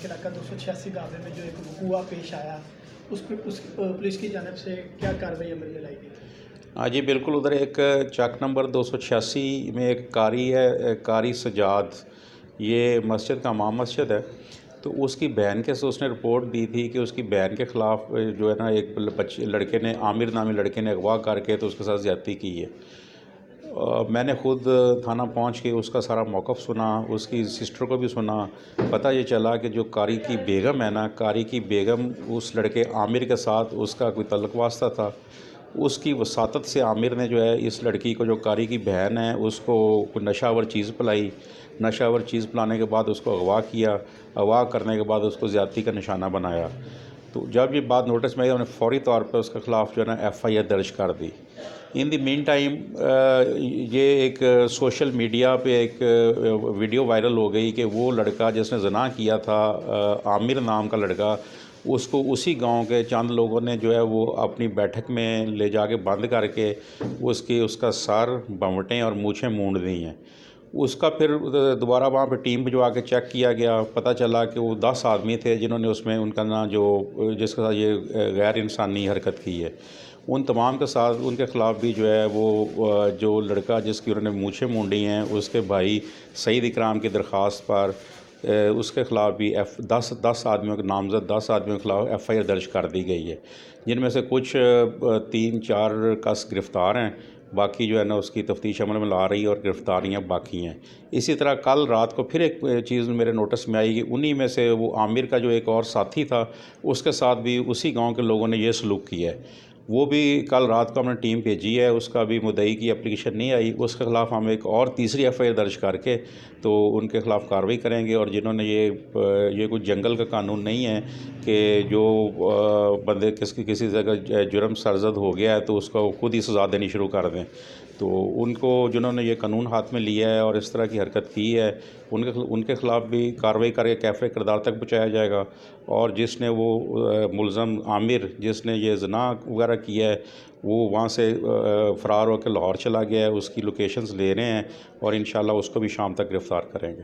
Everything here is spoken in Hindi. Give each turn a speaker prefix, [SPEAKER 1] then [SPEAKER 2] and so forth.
[SPEAKER 1] के इलाका 286 गावे में जो एक वकूआ पेश आया, उस पर पुलिस की जानिब से क्या कार्रवाई अमल में लाई गई?
[SPEAKER 2] हाँ जी, बिल्कुल। उधर एक चक नंबर 286 में एक कारी है, कारी सजाद, ये मस्जिद का इमाम मस्जिद है। तो उसकी बहन के से उसने रिपोर्ट दी थी कि उसकी बहन के ख़िलाफ़ जो है ना एक बच्चे लड़के ने, आमिर नामी लड़के ने अगवा करके तो उसके साथ ज़्यादती की है। मैंने ख़ुद थाना पहुंच के उसका सारा मौक़िफ़ सुना, उसकी सिस्टर को भी सुना। पता ये चला कि जो कारी की बेगम है ना, कारी की बेगम उस लड़के आमिर के साथ उसका कोई तल्लुक़ वास्ता था। उसकी वसातत से आमिर ने जो है इस लड़की को, जो कारी की बहन है, उसको कोई नशावर चीज़ पिलाई। नशावर चीज़ पिलाने के बाद उसको अगवा किया। अगवा करने के बाद उसको ज़्यादती का निशाना बनाया। तो जब ये बात नोटिस में आई, उन्होंने फ़ौरी तौर पे उसके ख़िलाफ़ जो है ना FIR दर्ज कर दी। इन द मीन टाइम ये एक सोशल मीडिया पे एक वीडियो वायरल हो गई कि वो लड़का जिसने ज़िना किया था, आमिर नाम का लड़का, उसको उसी गांव के चंद लोगों ने जो है वो अपनी बैठक में ले जाके बंद करके उसका सर, भंवटें और मूछें मूंड दी हैं। उसका फिर दोबारा वहाँ पे टीम भिजवा के चेक किया गया। पता चला कि वो 10 आदमी थे जिन्होंने उसमें उनका ना जो जिसके साथ ये गैर इंसानी हरकत की है। उन तमाम के साथ उनके ख़िलाफ़ भी जो है वो जो लड़का जिसकी उन्होंने मूछें मूंडी हैं, उसके भाई सईद इकराम की दरख्वास्त पर उसके ख़िलाफ़ भी 10 आदमियों के नामज़द 10 आदमियों के ख़िलाफ़ FIR दर्ज कर दी गई है, जिनमें से कुछ 3-4 कस गिरफ़्तार हैं। बाकी जो है ना उसकी तफ्तीश अमल में ला रही है और गिरफ़्तारियाँ बाकी हैं। इसी तरह कल रात को फिर एक चीज़ मेरे नोटिस में आई कि उन्हीं में से वो आमिर का जो एक और साथी था, उसके साथ भी उसी गांव के लोगों ने ये सलूक किया है। वो भी कल रात को हमने टीम भेजी है, उसका भी मुद्दई की एप्लीकेशन नहीं आई। उसके ख़िलाफ़ हम एक और तीसरी FIR दर्ज करके तो उनके ख़िलाफ़ कार्रवाई करेंगे। और जिन्होंने ये कोई जंगल का कानून नहीं है कि जो बंदे किसी जगह जुर्म सरज़द हो गया है तो उसको खुद ही सज़ा देनी शुरू कर दें। तो उनको, जिन्होंने ये कानून हाथ में लिया है और इस तरह की हरकत की है, उनके ख़िलाफ़ भी कार्रवाई करके कैफ़े किरदार तक पहुँचाया जाएगा। और जिसने वो मुलज़म आमिर जिसने ये ज़िना वगैरह किया है, वो वहाँ से फ़रार होकर लाहौर चला गया है। उसकी लोकेशंस ले रहे हैं और इंशाल्लाह उसको भी शाम तक गिरफ़्तार करेंगे।